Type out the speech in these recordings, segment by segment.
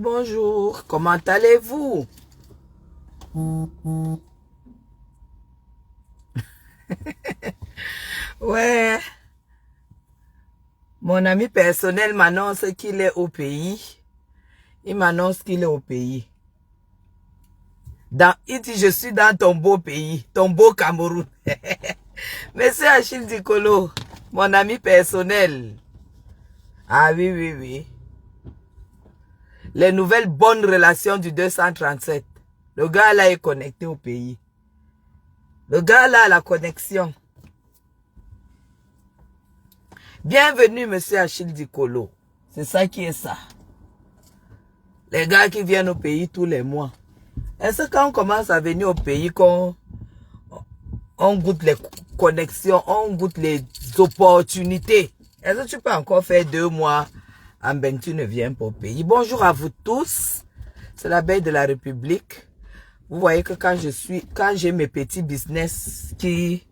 bonjour, comment allez-vous? Ouais, mon ami personnel m'annonce qu'il est au pays. Il m'annonce qu'il est au pays. Il dit, je suis dans ton beau pays, ton beau Cameroun. Monsieur Achille Dikolo, mon ami personnel. Ah oui, oui, oui. Les nouvelles bonnes relations du 237. Le gars là est connecté au pays. Le gars là a la connexion. Bienvenue, monsieur Achille Dikolo. C'est ça qui est ça. Les gars qui viennent au pays tous les mois. Est-ce que quand on commence à venir au pays, qu'on goûte les connexions, on goûte les opportunités? Est-ce que tu peux encore faire 2 mois en ben tu ne viens pas au pays? Bonjour à vous tous. C'est la Belle de la République. Vous voyez que quand j'ai mes petits business qui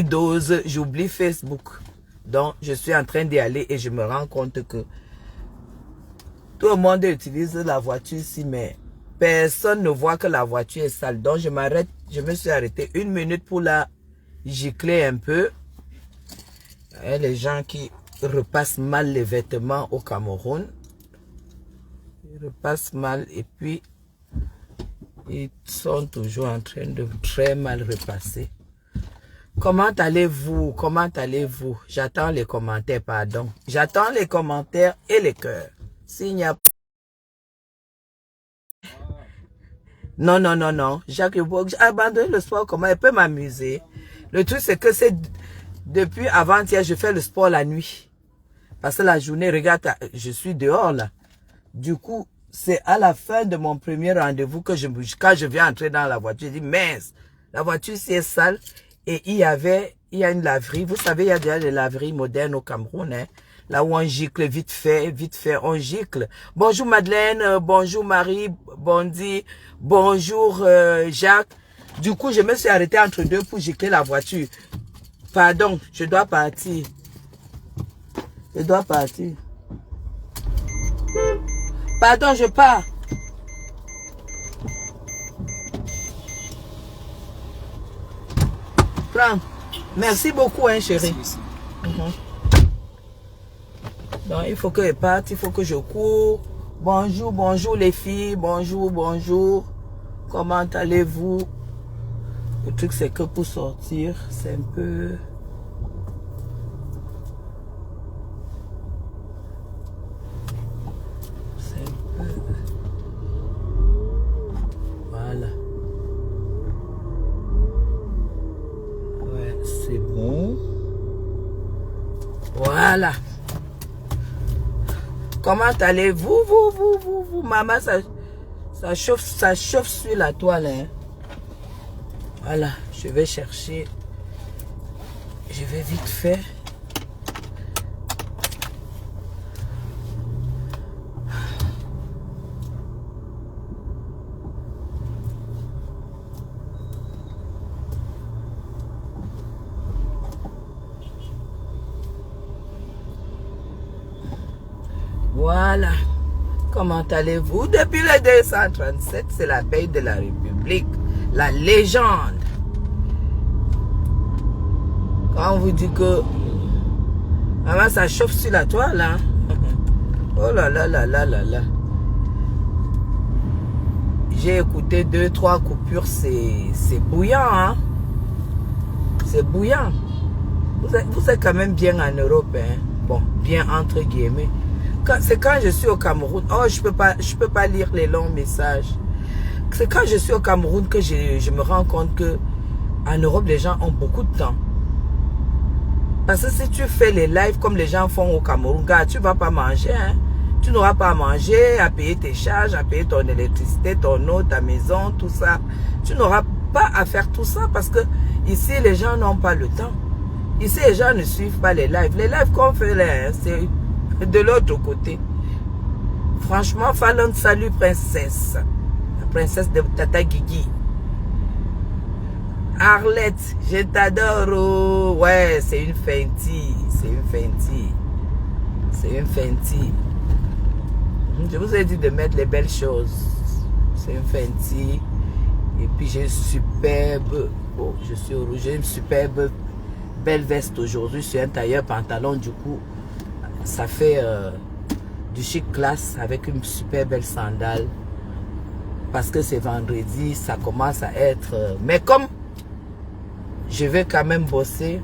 dosent, j'oublie Facebook. Donc, je suis en train d'y aller et je me rends compte que tout le monde utilise la voiture ici, mais personne ne voit que la voiture est sale. Donc, je me suis arrêté 1 minute pour la gicler un peu. Et les gens qui repassent mal les vêtements au Cameroun. Ils repassent mal et puis ils sont toujours en train de très mal repasser. Comment allez-vous? Comment allez-vous? J'attends les commentaires, pardon. J'attends les commentaires et les cœurs. S'il n'y a pas... Non, non, non, non. Jacques Yobo, j'ai abandonné le sport, comment elle peut m'amuser? Le truc, c'est que c'est depuis avant-hier, je fais le sport la nuit. Parce que la journée, regarde, je suis dehors là. Du coup, c'est à la fin de mon premier rendez-vous que quand je viens entrer dans la voiture, je dis, mince, la voiture c'est sale. Et il y a une laverie. Vous savez, il y a déjà des laveries modernes au Cameroun, hein, là où on gicle vite fait, on gicle. Bonjour Madeleine, bonjour Marie, Bondi, bonjour Jacques. Du coup, je me suis arrêté entre deux pour gicler la voiture. Pardon, je dois partir. Je dois partir. Pardon, je pars. Prends. Merci beaucoup, hein, chérie. Donc, il faut que je parte, il faut que je cours. Bonjour, bonjour les filles. Bonjour, bonjour. Comment allez-vous? Le truc, c'est que pour sortir, c'est un peu... Voilà. Ouais, c'est bon. Voilà. Comment allez-vous, vous, maman, ça chauffe sur la toile, hein. Voilà, je vais chercher. Je vais vite faire. Voilà. Comment allez-vous? Depuis le 237, c'est la Belle de la République. La légende. Quand on vous dit que... Maman, ça chauffe sur la toile, hein? Oh là là là là là là. J'ai écouté 2-3 coupures, c'est bouillant, hein? C'est bouillant. Vous êtes quand même bien en Europe, hein? Bon, bien entre guillemets. C'est quand je suis au Cameroun. Oh, je peux pas lire les longs messages. C'est quand je suis au Cameroun que je me rends compte que en Europe, les gens ont beaucoup de temps. Parce que si tu fais les lives comme les gens font au Cameroun, gars, tu vas pas manger, hein. Tu n'auras pas à manger, à payer tes charges, à payer ton électricité, ton eau, ta maison, tout ça. Tu n'auras pas à faire tout ça parce que ici, les gens n'ont pas le temps. Ici, les gens ne suivent pas les lives. Les lives qu'on fait là, c'est de l'autre côté. Franchement, Fallon, salut princesse. La princesse de Tata Guigui. Arlette, je t'adore. Oh. Ouais, c'est une Fenty. C'est une Fenty. C'est une Fenty. Je vous ai dit de mettre les belles choses. C'est un Fenty. Et puis j'ai une superbe... Oh, je suis au rouge. J'ai une superbe belle veste aujourd'hui sur un tailleur pantalon. Du coup, ça fait du chic classe avec une super belle sandale. Parce que c'est vendredi, ça commence à être... mais comme je vais quand même bosser,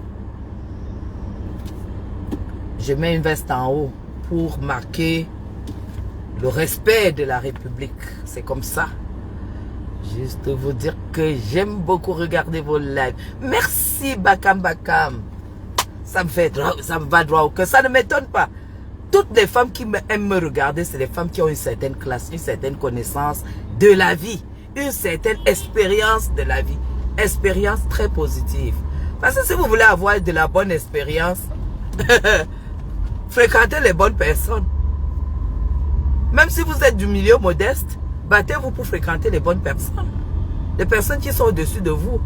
je mets une veste en haut pour marquer le respect de la République. C'est comme ça. Juste vous dire que j'aime beaucoup regarder vos lives. Merci Bakam Bakam. Ça me va droit au cœur. Ça ne m'étonne pas. Toutes les femmes qui aiment me regarder, c'est les femmes qui ont une certaine classe, une certaine connaissance de la vie, une certaine expérience de la vie. Expérience très positive. Parce que si vous voulez avoir de la bonne expérience, fréquentez les bonnes personnes. Même si vous êtes du milieu modeste, battez-vous pour fréquenter les bonnes personnes. Les personnes qui sont au-dessus de vous.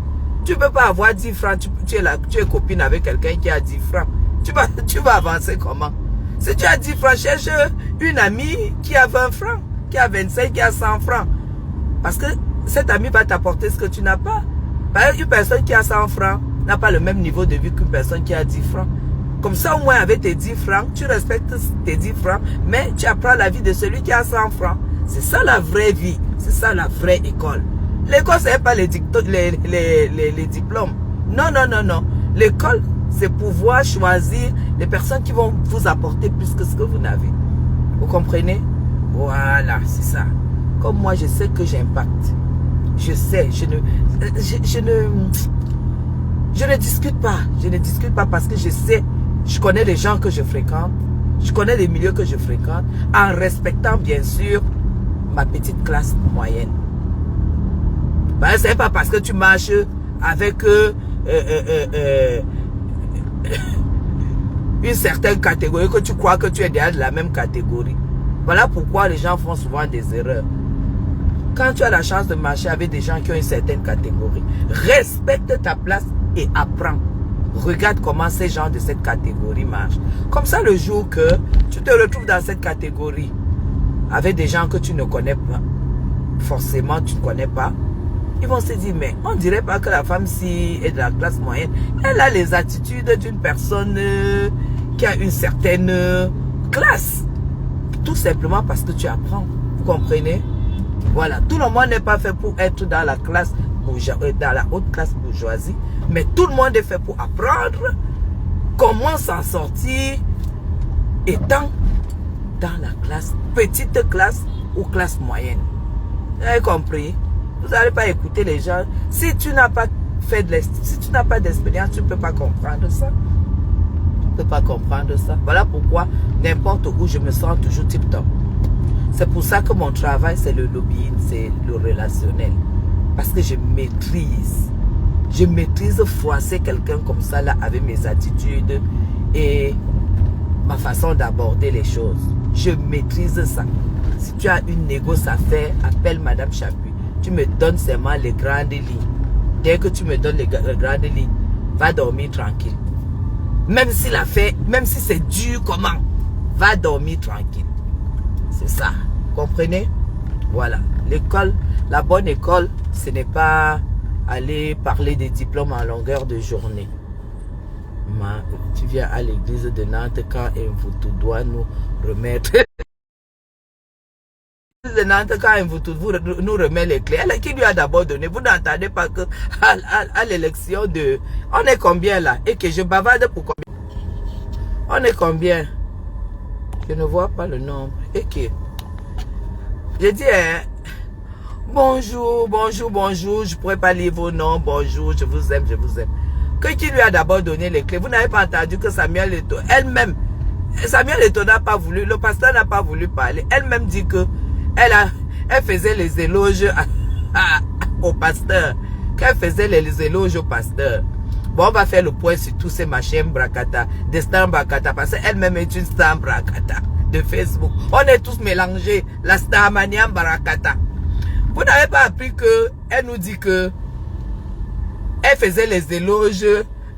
Tu ne peux pas avoir 10 francs, tu es copine avec quelqu'un qui a 10 francs. Tu vas avancer comment? Si tu as 10 francs, cherche une amie qui a 20 francs, qui a 25, qui a 100 francs. Parce que cette amie va t'apporter ce que tu n'as pas. Par exemple, une personne qui a 100 francs n'a pas le même niveau de vie qu'une personne qui a 10 francs. Comme ça, au moins, avec tes 10 francs, tu respectes tes 10 francs, mais tu apprends la vie de celui qui a 100 francs. C'est ça la vraie vie. C'est ça la vraie école. L'école, ce n'est pas les diplômes. Non, non, non, non. L'école, c'est pouvoir choisir les personnes qui vont vous apporter plus que ce que vous n'avez. Vous comprenez? Voilà, c'est ça. Comme moi, je sais que j'impacte. Je sais, je ne discute pas. Je ne discute pas parce que je sais, je connais les gens que je fréquente. Je connais les milieux que je fréquente. En respectant, bien sûr, ma petite classe moyenne. Ben, c'est pas parce que tu marches avec une certaine catégorie que tu crois que tu es déjà de la même catégorie. Voilà pourquoi les gens font souvent des erreurs. Quand tu as la chance de marcher avec des gens qui ont une certaine catégorie, respecte ta place et apprends. Regarde comment ces gens de cette catégorie marchent. Comme ça, le jour que tu te retrouves dans cette catégorie avec des gens que tu ne connais pas, forcément tu ne connais pas, ils vont se dire, mais on ne dirait pas que la femme-ci est de la classe moyenne. Elle a les attitudes d'une personne qui a une certaine classe. Tout simplement parce que tu apprends. Vous comprenez? Voilà. Tout le monde n'est pas fait pour être dans la classe dans la haute classe bourgeoisie. Mais tout le monde est fait pour apprendre comment s'en sortir étant dans la classe, petite classe ou classe moyenne. Vous avez compris? Vous n'allez pas écouter les gens. Si tu n'as pas fait si tu n'as pas d'expérience, tu ne peux pas comprendre ça. Tu ne peux pas comprendre ça. Voilà pourquoi, n'importe où, je me sens toujours tip-top. C'est pour ça que mon travail, c'est le lobbying, c'est le relationnel. Parce que je maîtrise. Je maîtrise froisser quelqu'un comme ça, là, avec mes attitudes et ma façon d'aborder les choses. Je maîtrise ça. Si tu as une négoce à faire, appelle Madame Chapuis. Tu me donnes seulement les grandes lignes. Dès que tu me donnes les grandes lignes, va dormir tranquille. Même si c'est dur, comment? Va dormir tranquille. C'est ça. Comprenez? Voilà. L'école, la bonne école, ce n'est pas aller parler des diplômes en longueur de journée. Tu viens à l'église de Nantes quand Mvutu doit nous remettre... de Nantes, quand Mvutu nous remet les clés, elle qui lui a d'abord donné. Vous n'entendez pas que à l'élection de... On est combien là? Et que je bavarde pour combien? On est combien? Je ne vois pas le nombre. Et que... Je dis, hein, bonjour, bonjour, bonjour, je ne pourrais pas lire vos noms, bonjour, je vous aime, je vous aime. Que qui lui a d'abord donné les clés? Vous n'avez pas entendu que Samuel Eto'o, elle-même, Samuel Eto'o n'a pas voulu, le pasteur n'a pas voulu parler. Elle-même dit que elle faisait les éloges au pasteur. Qu'elle faisait les éloges au pasteur. Bon, on va faire le point sur tous ces machins bracata, des stars bracata, parce qu'elle-même est une star bracata de Facebook. On est tous mélangés, la star mania bracata. Vous n'avez pas appris que elle nous dit que elle faisait les éloges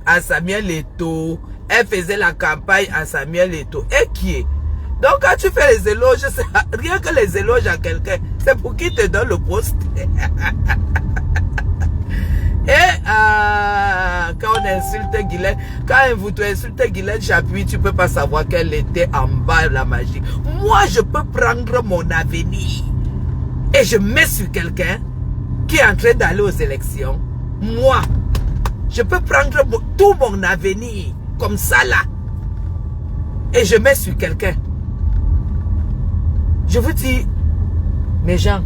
à Samuel Eto'o, elle faisait la campagne à Samuel Eto'o. Et qui est? Donc quand tu fais les éloges, rien que les éloges à quelqu'un, c'est pour qu'il te donne le poste. Et quand on insulte Guylaine, quand vous insultez Guylaine Chapuis, tu ne peux pas savoir qu'elle était en bas de la magie. Moi, je peux prendre mon avenir et je mets sur quelqu'un qui est en train d'aller aux élections. Moi, je peux prendre tout mon avenir comme ça là et je mets sur quelqu'un. Je vous dis, mes gens,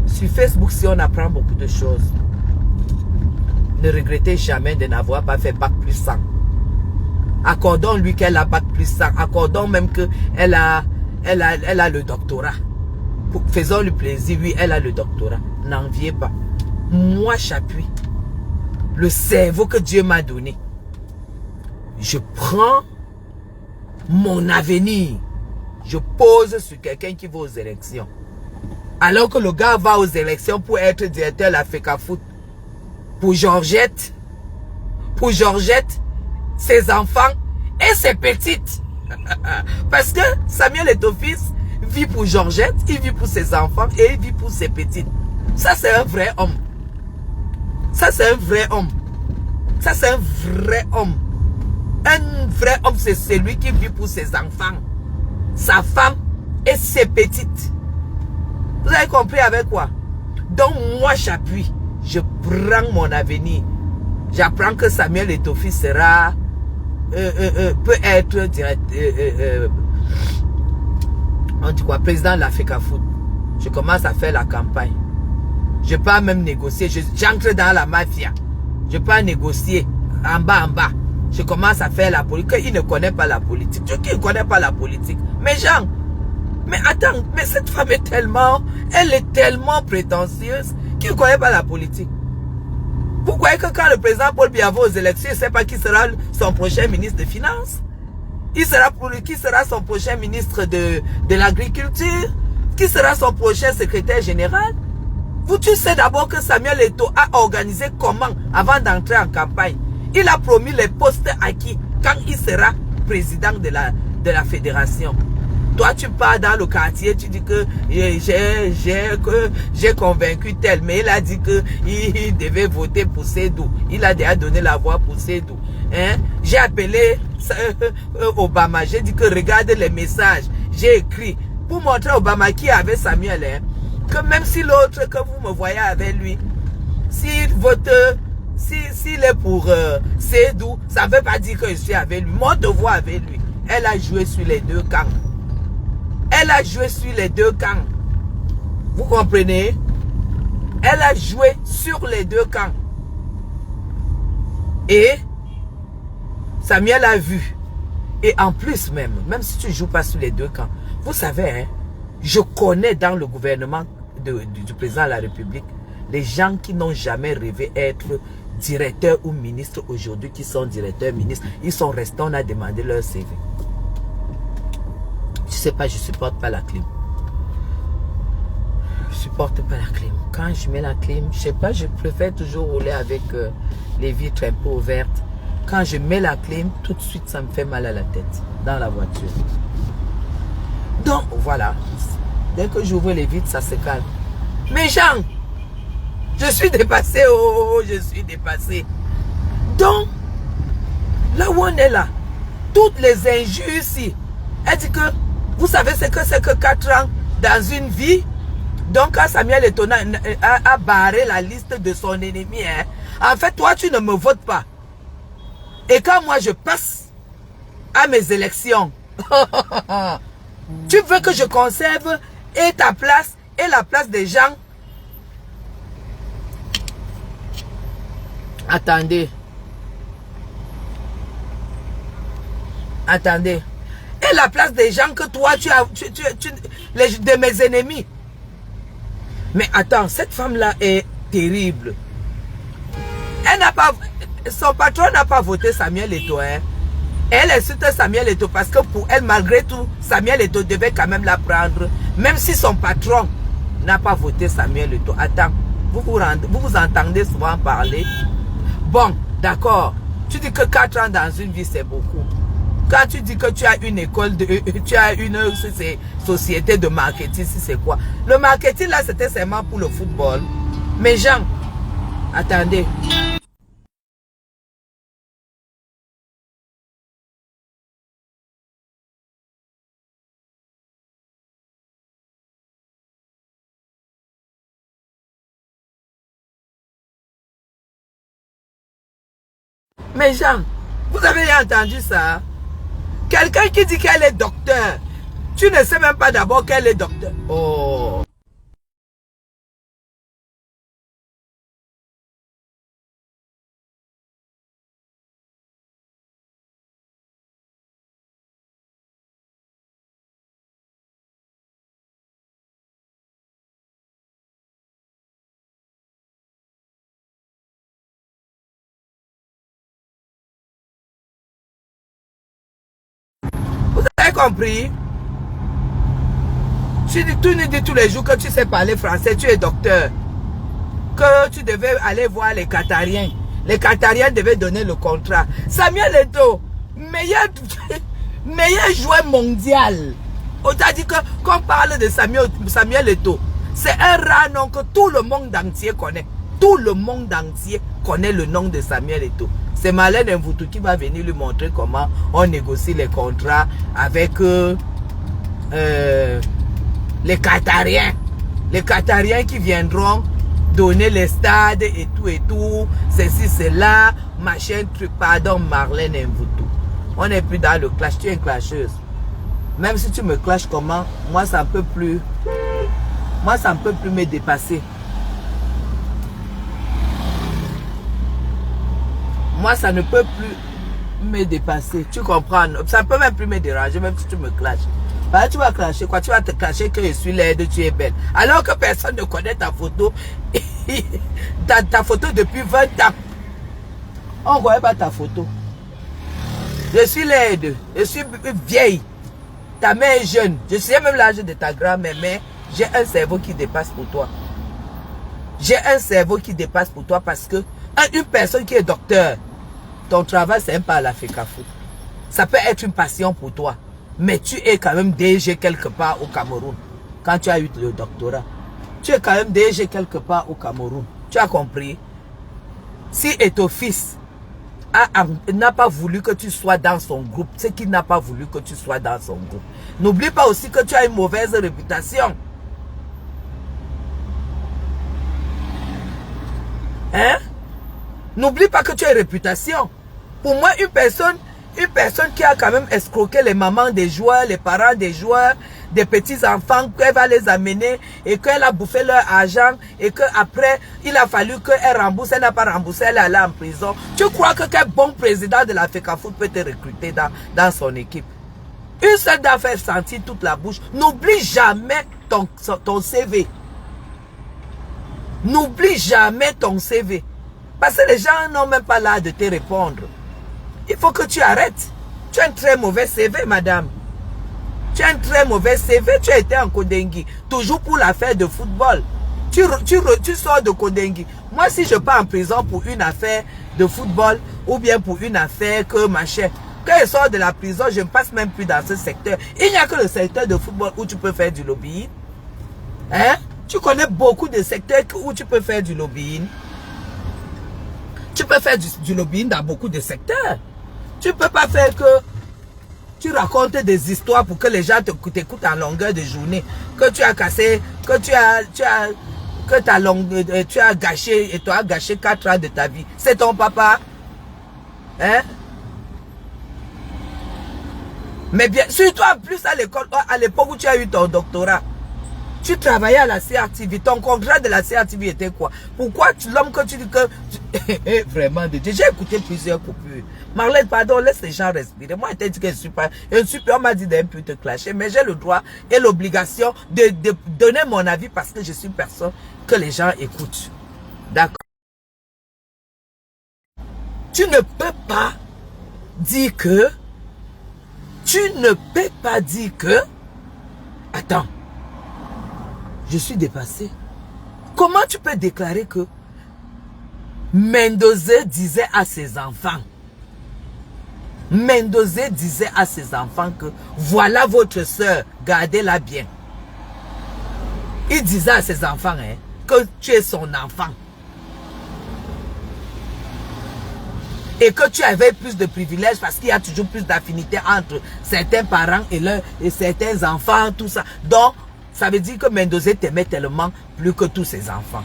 sur Facebook, si on apprend beaucoup de choses, ne regrettez jamais de n'avoir pas fait bac plus 100. Accordons-lui qu'elle a bac plus 100. Accordons même qu'elle a le doctorat. Faisons-lui plaisir, oui, elle a le doctorat. N'enviez pas. Moi, j'appuie le cerveau que Dieu m'a donné. Je prends mon avenir. Je pose sur quelqu'un qui va aux élections. Alors que le gars va aux élections pour être directeur de la FECAFOOT. Pour Georgette, ses enfants et ses petites. Parce que Samuel Eto'o-Fils vit pour Georgette, il vit pour ses enfants et il vit pour ses petites. Ça, c'est un vrai homme. Ça, c'est un vrai homme. Ça, c'est un vrai homme. Un vrai homme, c'est celui qui vit pour ses enfants, sa femme et ses petites. Vous avez compris avec quoi? Donc, moi, j'appuie. Je prends mon avenir. J'apprends que Samuel Eto'o-Fils sera peut être on dit quoi, président de la FECAFOOT. Je commence à faire la campagne. Je peux même négocier. J'entre dans la mafia. Je peux négocier en bas. Je commence à faire la politique. Il ne connaît pas la politique. Qui ne connaît pas la politique? Mais Jean, mais attends, mais cette femme est tellement prétentieuse qu'il ne connaît pas la politique. Vous croyez que quand le président Paul Biya va aux élections, il ne sait pas qui sera son prochain ministre des Finances? Qui sera son prochain ministre de l'Agriculture? Qui sera son prochain secrétaire général? Tu sais d'abord que Samuel Eto'o a organisé comment avant d'entrer en campagne? Il a promis les postes à qui quand il sera président de la fédération. Toi, tu pars dans le quartier, tu dis que j'ai convaincu tel, mais il a dit qu'il devait voter pour Sédou. Il a déjà donné la voix pour Sédou. Hein? J'ai appelé Obama, j'ai dit que regarde les messages. J'ai écrit pour montrer à Obama qui avait Samuel, hein, que même si l'autre que vous me voyez avec lui, s'il vote, s'il est pour Sédou, ça ne veut pas dire que je suis avec lui. Mon devoir avec lui. Elle a joué sur les deux camps. Elle a joué sur les deux camps. Vous comprenez? Elle a joué sur les deux camps. Et Samuel a vu. Et en plus même si tu ne joues pas sur les deux camps, vous savez, hein, je connais dans le gouvernement du président de la République les gens qui n'ont jamais rêvé être directeur ou ministre aujourd'hui, qui sont directeurs, ministres. Ils sont restés, on a demandé leur CV. Je sais pas, je supporte pas la clim. Je supporte pas la clim. Quand je mets la clim, je sais pas, je préfère toujours rouler avec les vitres un peu ouvertes. Quand je mets la clim, tout de suite, ça me fait mal à la tête dans la voiture. Donc, voilà. Dès que j'ouvre les vitres, ça se calme. Mais Jean, je suis dépassé, je suis dépassé. Donc, là où on est là, toutes les injures ici, elle dit que, vous savez ce que c'est que 4 ans dans une vie? Donc, quand Samuel Eto'o a barré la liste de son ennemi, hein, en fait, toi, tu ne me votes pas. Et quand moi, je passe à mes élections, tu veux que je conserve et ta place et la place des gens? Attendez. Attendez. Et la place des gens que toi, de mes ennemis. Mais attends, cette femme-là est terrible. Elle n'a pas... Son patron n'a pas voté Samuel Eto'o. Hein. Elle insulte Samuel Eto'o parce que pour elle, malgré tout, Samuel Eto'o devait quand même la prendre. Même si son patron n'a pas voté Samuel Eto'o. Attends, vous vous entendez souvent parler. Bon, d'accord. Tu dis que 4 ans dans une vie, c'est beaucoup. Quand tu dis que tu as une école, tu as une société de marketing, si c'est quoi? Le marketing là, c'était seulement pour le football. Mais Jean, attendez. Mais Jean, vous avez entendu ça? Quelqu'un qui dit qu'elle est docteur. Tu ne sais même pas d'abord qu'elle est docteur. Oh. Vous avez compris? Tu nous dis tous les jours que tu sais parler français, tu es docteur. Que tu devais aller voir les Qatariens. Les Qatariens devaient donner le contrat. Samuel Eto'o, meilleur joueur mondial. On t'a dit qu'on parle de Samuel Eto'o. C'est un rare nom que tout le monde entier connaît. Tout le monde entier connaît le nom de Samuel Eto'o. C'est Marlène Mvutu qui va venir lui montrer comment on négocie les contrats avec les Qatariens. Les Qatariens qui viendront donner les stades et tout, ceci, cela, machin, truc, pardon, Marlène Mvutu. On n'est plus dans le clash, tu es une clasheuse. Même si tu me clashes comment, moi ça ne peut plus me dépasser. Moi ça ne peut plus me dépasser, tu comprends? Ça ne peut même plus me déranger, même si tu me clashes. Bah, tu vas clasher quoi? Tu vas te clasher que je suis laide, tu es belle. Alors que personne ne connaît ta photo. ta photo depuis 20 ans. On ne voit pas ta photo. Je suis laide, je suis vieille. Ta mère est jeune. Je sais même l'âge de ta grand-mère, mais j'ai un cerveau qui dépasse pour toi. J'ai un cerveau qui dépasse pour toi parce que une personne qui est docteur, ton travail c'est un pas à la FECAFOOT. Ça peut être une passion pour toi. Mais tu es quand même DG quelque part au Cameroun. Quand tu as eu le doctorat. Tu es quand même DG quelque part au Cameroun. Tu as compris? Si ton fils n'a pas voulu que tu sois dans son groupe, c'est qu'il n'a pas voulu que tu sois dans son groupe. N'oublie pas aussi que tu as une mauvaise réputation. Hein? N'oublie pas que tu as une réputation. Pour moi, une personne qui a quand même escroqué les mamans des joueurs, les parents des joueurs, des petits-enfants, qu'elle va les amener et qu'elle a bouffé leur argent et qu'après, il a fallu qu'elle rembourse, elle n'a pas remboursé, elle est allée en prison. Tu crois que quel bon président de la FECAFOOT peut te recruter dans son équipe? Une seule dame fait sentir toute la bouche. N'oublie jamais ton CV. N'oublie jamais ton CV. Parce que les gens n'ont même pas l'air de te répondre. Il faut que tu arrêtes. Tu as un très mauvais CV, madame. Tu as un très mauvais CV. Tu as été en Kodengi. Toujours pour l'affaire de football. Tu sors de Kodengi. Moi, si je pars en prison pour une affaire de football ou bien pour une affaire que machin, quand je sors de la prison, je ne passe même plus dans ce secteur. Il n'y a que le secteur de football où tu peux faire du lobbying. Hein? Tu connais beaucoup de secteurs où tu peux faire du lobbying. Tu peux faire du lobbying dans beaucoup de secteurs. Tu ne peux pas faire que tu racontes des histoires pour que les gens t'écoutent en longueur de journée. Que tu as cassé, que tu as gâché, et tu as gâché 4 ans de ta vie. C'est ton papa. Hein? Mais bien, surtout en plus à l'école, à l'époque où tu as eu ton doctorat. Tu travaillais à la CRTV, ton contrat de la CRTV était quoi? Pourquoi l'homme que tu dis que... Vraiment, j'ai écouté plusieurs coupures. Marlène, pardon, laisse les gens respirer. Moi, je t'ai dit que je suis pas... on m'a dit d'un peu te clasher, mais j'ai le droit et l'obligation de donner mon avis parce que je suis une personne que les gens écoutent. D'accord? Tu ne peux pas dire que... Tu ne peux pas dire que... Attends. Je suis dépassé. Comment tu peux déclarer que Mendoza disait à ses enfants Mendoza disait à ses enfants que voilà votre soeur, gardez-la bien. Il disait à ses enfants hein, que tu es son enfant. Et que tu avais plus de privilèges parce qu'il y a toujours plus d'affinité entre certains parents et certains enfants, tout ça. Donc, ça veut dire que Mendoza t'aimait tellement plus que tous ses enfants.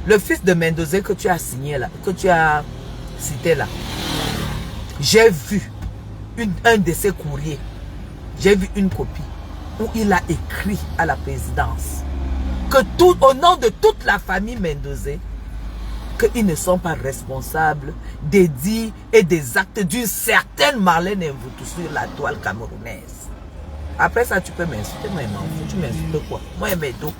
Le fils de Mendoza que tu as signé là, que tu as cité là, j'ai vu un de ses courriers, j'ai vu une copie où il a écrit à la présidence que au nom de toute la famille Mendoza, qu'ils ne sont pas responsables des dits et des actes d'une certaine Marlène Mvutu sur la toile camerounaise. Après ça, tu peux m'insulter, moi, tu m'insultes quoi? Moi, je mets tout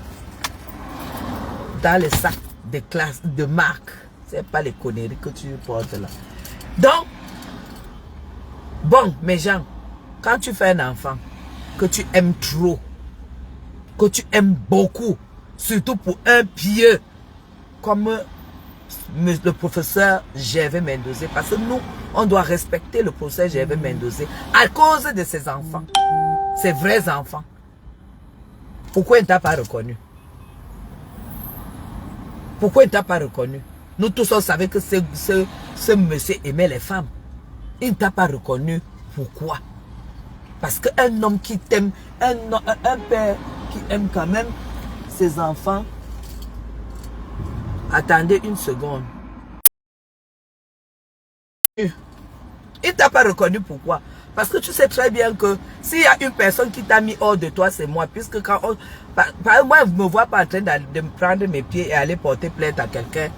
dans les sacs de classe, de marque. Ce n'est pas les conneries que tu portes là. Donc, bon, mes gens, quand tu fais un enfant que tu aimes trop, que tu aimes beaucoup, surtout pour un pieux comme le professeur Gervais Mendoza, parce que nous, on doit respecter le professeur Gervais Mendoza à cause de ses enfants, ses vrais enfants. Pourquoi il ne t'a pas reconnu? Pourquoi il ne t'a pas reconnu? Nous tous, on savait que ce monsieur aimait les femmes. Il ne t'a pas reconnu. Pourquoi? Parce qu'un homme qui t'aime, un père qui aime quand même ses enfants. Attendez une seconde. Il ne t'a pas reconnu. Pourquoi? Parce que tu sais très bien que s'il y a une personne qui t'a mis hors de toi, c'est moi. Puisque quand moi, je ne me vois pas en train de me prendre mes pieds et aller porter plainte à quelqu'un,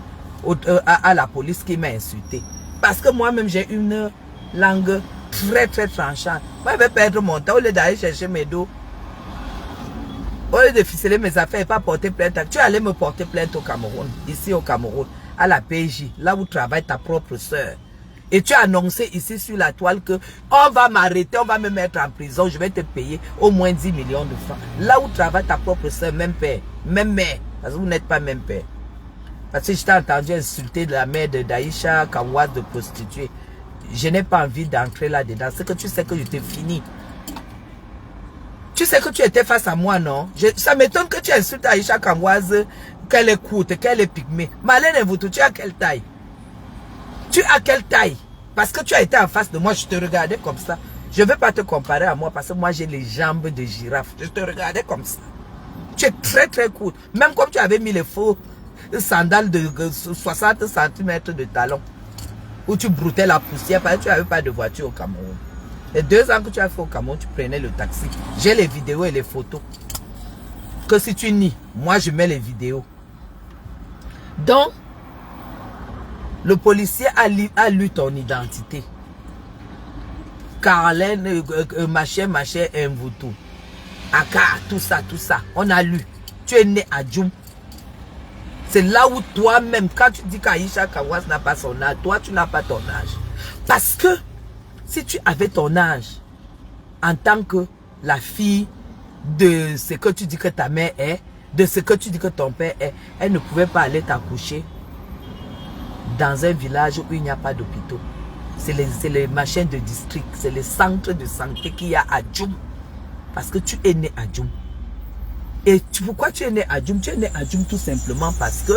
à la police qui m'a insulté. Parce que moi-même, j'ai une langue très tranchante. Moi, je vais perdre mon temps au lieu d'aller chercher mes dos. Au lieu de ficeler mes affaires et pas porter plainte. Tu allais me porter plainte au Cameroun, ici au Cameroun, à la PJ, là où travaille ta propre soeur. Et tu as annoncé ici sur la toile que on va m'arrêter, on va me mettre en prison, je vais te payer au moins 10 millions de francs. Là où travaille ta propre soeur, même père, même mère, parce que vous n'êtes pas même père. Parce que je t'ai entendu insulter la mère de Daïcha Kamwaz de prostituée. Je n'ai pas envie d'entrer là-dedans. C'est que tu sais que je t'ai fini. Tu sais que tu étais face à moi, non? Ça m'étonne que tu insultes Aïcha Kamwaz, qu'elle est courte, qu'elle est pygmée. Marlène Mvutu, tu as quelle taille? Tu as quelle taille? Parce que tu as été en face de moi, je te regardais comme ça. Je ne vais pas te comparer à moi parce que moi j'ai les jambes de girafe. Je te regardais comme ça. Tu es très courte. Même comme tu avais mis les faux sandales de 60 cm de talons. Où tu broutais la poussière parce que tu n'avais pas de voiture au Cameroun. Les 2 ans que tu as fait au Cameroun, tu prenais le taxi. J'ai les vidéos et les photos. Que si tu nies, moi je mets les vidéos. Donc, le policier a lu ton identité. Carlène, machin, Mvutu. Aka, tout ça. On a lu. Tu es né à Djoum. C'est là où toi-même, quand tu dis qu'Aïcha Kamwaz n'a pas son âge, toi tu n'as pas ton âge. Parce que si tu avais ton âge, en tant que la fille de ce que tu dis que ta mère est, de ce que tu dis que ton père est, elle ne pouvait pas aller t'accoucher dans un village où il n'y a pas d'hôpitaux. C'est les machins de district, c'est les centres de santé qu'il y a à Djoum. Parce que tu es né à Djoum. Et pourquoi tu es né à Djoum? Tu es né à Djoum tout simplement parce que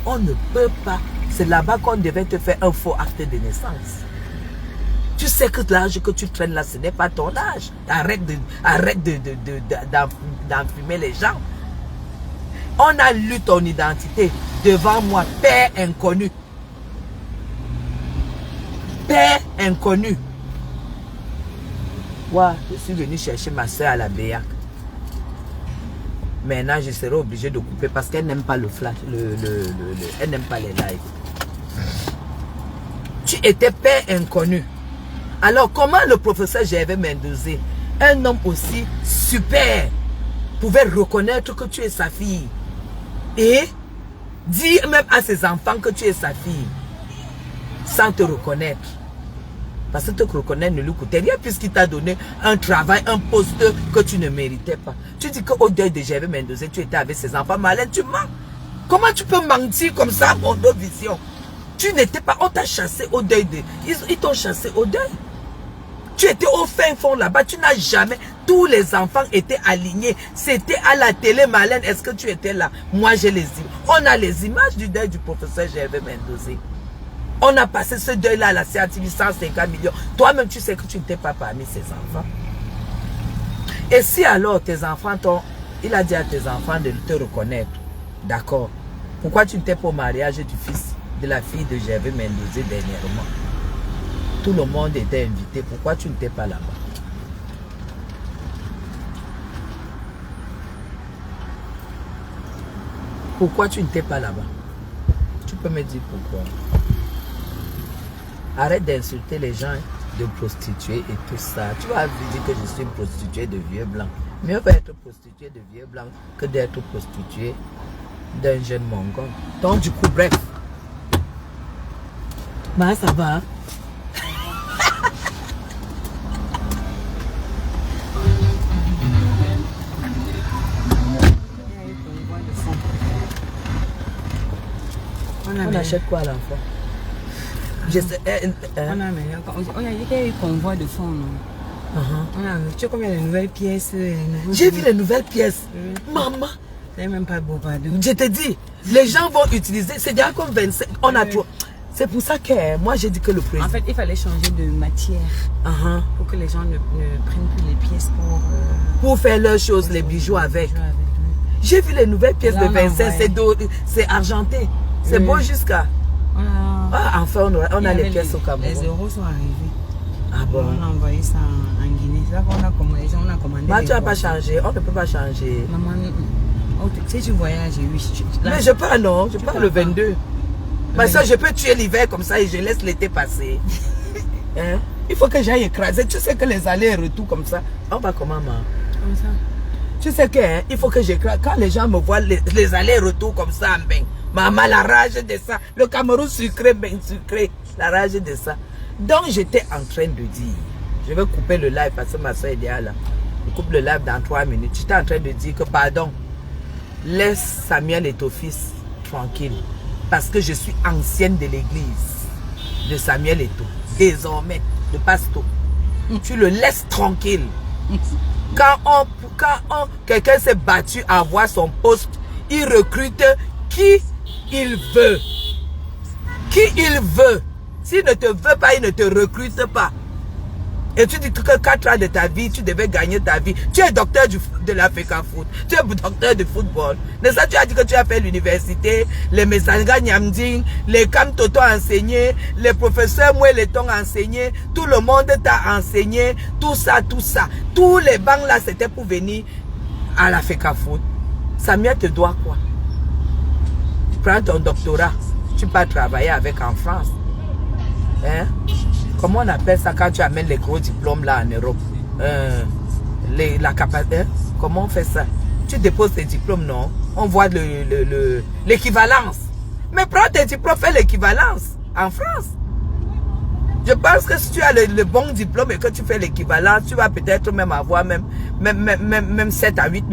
on ne peut pas. C'est là-bas qu'on devait te faire un faux acte de naissance. Tu sais que l'âge que tu traînes là, ce n'est pas ton âge. Arrête d'enfumer les gens. On a lu ton identité devant moi, père inconnu. Père inconnu. Ouais, je suis venu chercher ma soeur à la Béac. Maintenant, je serai obligé de couper parce qu'elle n'aime pas le flash, elle n'aime pas les lives. Tu étais père inconnu. Alors, comment le professeur Gervais Mendoza, un homme aussi super, pouvait reconnaître que tu es sa fille et dire même à ses enfants que tu es sa fille sans te reconnaître? Parce que te reconnaître ne lui coûtait rien puisqu'il t'a donné un travail, un poste que tu ne méritais pas. Tu dis qu'au deuil de Gervais Mendoza, tu étais avec ses enfants. Marlène, tu mens. Comment tu peux mentir comme ça à mon vision? Tu n'étais pas, on t'a chassé au deuil de... Ils t'ont chassé au deuil. Tu étais au fin fond là-bas, tu n'as jamais... Tous les enfants étaient alignés. C'était à la télé, Marlène. Est-ce que tu étais là? Moi, j'ai les images. On a les images du deuil du professeur Gervais Mendoza. On a passé ce deuil-là à la CRTV, 150 millions. Toi-même, tu sais que tu n'étais pas parmi ces enfants. Et si alors tes enfants t'ont... Il a dit à tes enfants de te reconnaître. D'accord. Pourquoi tu n'étais pas au mariage du fils, de la fille de Gervais Mendoza dernièrement? Tout le monde était invité. Pourquoi tu n'étais pas là-bas? Pourquoi tu n'étais pas là-bas? Tu peux me dire pourquoi? Arrête d'insulter les gens de prostituées et tout ça. Tu vas dire que je suis une prostituée de vieux blanc. Mieux vaut être prostituée de vieux blanc que d'être prostituée d'un jeune mongol. Donc du coup, bref. Bah ça va. On achète quoi à l'enfant? On a eu convoi de fonds. Tu sais combien de nouvelles pièces? J'ai vu les nouvelles pièces. Maman. C'est même pas beau, pardon. Je te dis, les gens vont utiliser. C'est déjà comme 25. On a trop. C'est pour ça que moi j'ai dit que le président. En fait, il fallait changer de matière pour que les gens ne prennent plus les pièces pour faire leurs choses, les bijoux avec. J'ai vu les nouvelles pièces de 25. C'est argenté. C'est beau jusqu'à. Enfin, on a les pièces au Cameroun. Les euros sont arrivés. Ah bon? On a envoyé ça en Guinée. C'est là qu'on a commandé. On a commandé. Bah, tu n'as pas changé. On ne peut pas changer. Maman, si tu voyages, oui. Mais je pars, non. Je pars le 22. Mais ça, je peux tuer l'hiver comme ça et je laisse l'été passer. Hein? Il faut que j'aille écraser. Tu sais que les allers-retours comme ça, on va comment, maman? Comme ça. Tu sais que, hein, il faut que j'écrase. Quand les gens me voient les allers-retours comme ça, ben, maman, la rage de ça. Le Cameroun sucré, ben sucré. La rage de ça. Donc, j'étais en train de dire, je vais couper le live parce que ma soeur est là. Je coupe le live dans 3 minutes. J'étais en train de dire que, pardon, laisse Samuel et ton fils tranquille. Parce que je suis ancienne de l'église de Samuel Eto'o. Désormais, de Pasto. Tu le laisses tranquille. Quand quelqu'un s'est battu à avoir son poste, il recrute qui il veut. Qui il veut. S'il ne te veut pas, il ne te recrute pas. Et tu dis que 4 ans de ta vie, tu devais gagner ta vie. Tu es docteur de la FECAFOOT. Tu es docteur de football. Mais ça, tu as dit que tu as fait l'université, les Messanga Nyamding, les Kam Toto enseigné, les professeurs Moueleton enseigné, tout le monde t'a enseigné, tout ça, tout ça. Tous les bancs là, c'était pour venir à la FECAFOOT. Samuel te doit quoi? Prends ton doctorat. Tu peux travailler avec en France. Hein? Comment on appelle ça quand tu amènes les gros diplômes là en Europe? La capacité. Comment on fait ça? Tu déposes tes diplômes, non? On voit l'équivalence. Mais prends tes diplômes, fais l'équivalence en France. Je pense que si tu as le bon diplôme et que tu fais l'équivalence, tu vas peut-être même avoir même 7 à 8 000.